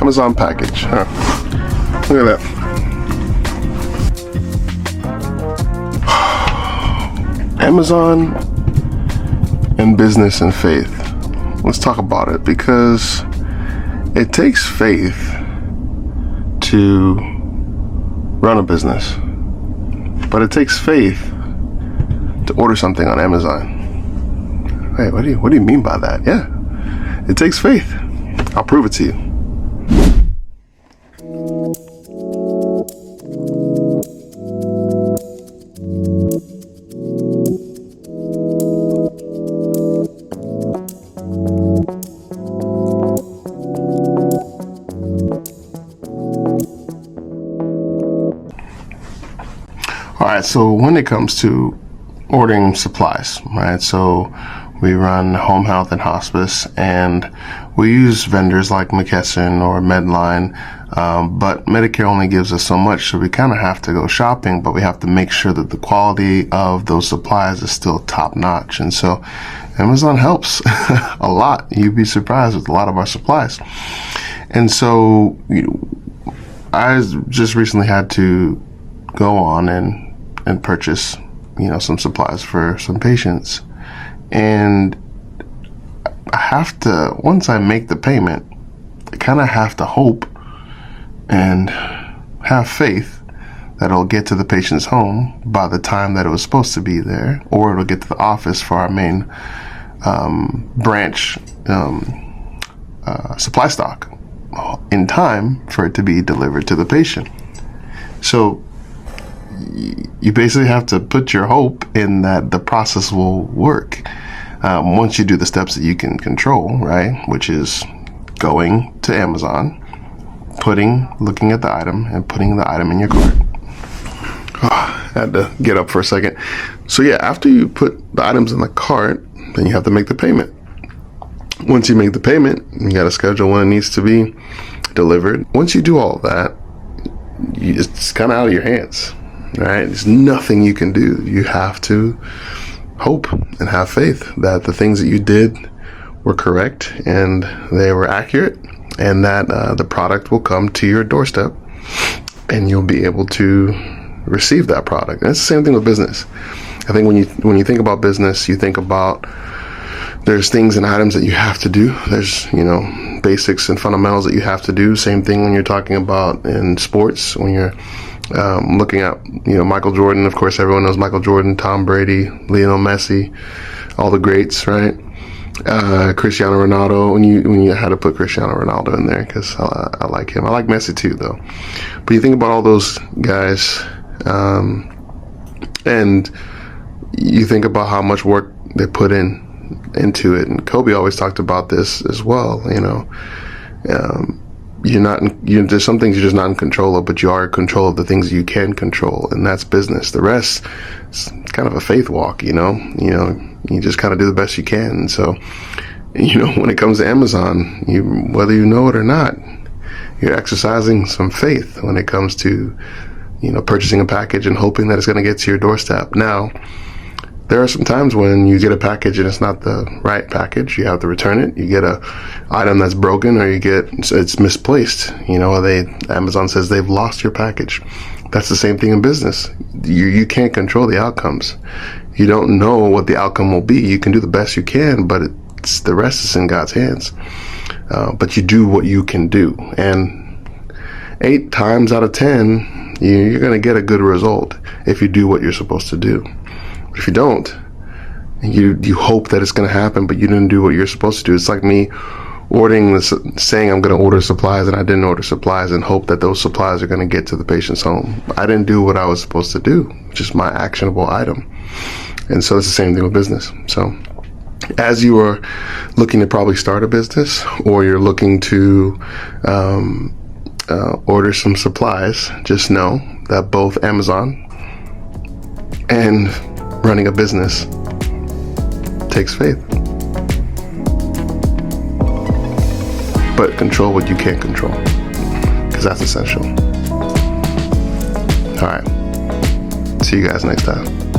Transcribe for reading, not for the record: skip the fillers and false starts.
Amazon package, huh? Look at that. Amazon and business and faith. Let's talk about it, because it takes faith to run a business, but it takes faith to order something on Amazon. Hey, what do you mean by that? Yeah, it takes faith. I'll prove it to you. All right, so when it comes to ordering supplies, right? So we run home health and hospice, and we use vendors like McKesson or Medline, but Medicare only gives us so much, so we kind of have to go shopping, but we have to make sure that the quality of those supplies is still top notch. And so Amazon helps a lot. You'd be surprised with a lot of our supplies. And so I just recently had to go on and purchase, some supplies for some patients. And I have to, once I make the payment, I kind of have to hope and have faith that it'll get to the patient's home by the time that it was supposed to be there, or it'll get to the office for our main branch supply stock in time for it to be delivered to the patient. So you basically have to put your hope in that the process will work once you do the steps that you can control, right? Which is going to Amazon, looking at the item and putting the item in your cart. I had to get up for a second. So yeah, after you put the items in the cart, then you have to make the payment. Once you make the payment, you got to schedule when it needs to be delivered. Once you do all of that, it's kind of out of your hands, right? There's nothing you can do. You have to hope and have faith that the things that you did were correct and they were accurate, and that the product will come to your doorstep and you'll be able to receive that product. And it's the same thing with business. I think when you think about business, you think about there's things and items that you have to do. There's, basics and fundamentals that you have to do. Same thing when you're talking about in sports, when you're looking at, Michael Jordan. Of course, everyone knows Michael Jordan, Tom Brady, Lionel Messi, all the greats, right? Cristiano Ronaldo, when you had to put Cristiano Ronaldo in there because I like him. I like Messi too, though. But you think about all those guys, and you think about how much work they put into it. And Kobe always talked about this as well. There's some things you're just not in control of, but you are in control of the things you can control, and that's business. The rest is kind of a faith walk. You just kind of do the best you can. And so, when it comes to Amazon, whether you know it or not, you're exercising some faith when it comes to, purchasing a package and hoping that it's going to get to your doorstep. Now, there are some times when you get a package and it's not the right package. You have to return it. You get a item that's broken, or it's misplaced. Amazon says they've lost your package. That's the same thing in business. You can't control the outcomes. You don't know what the outcome will be. You can do the best you can, but the rest is in God's hands. But you do what you can do, and 8 times out of 10, you're going to get a good result if you do what you're supposed to do. If you don't, you hope that it's going to happen, but you didn't do what you're supposed to do. It's like me saying I'm going to order supplies, and I didn't order supplies and hope that those supplies are going to get to the patient's home. I didn't do what I was supposed to do, which is my actionable item. And so it's the same thing with business. So as you are looking to probably start a business, or you're looking to order some supplies, just know that both Amazon and running a business takes faith. But control what you can't control, because that's essential. All right. See you guys next time.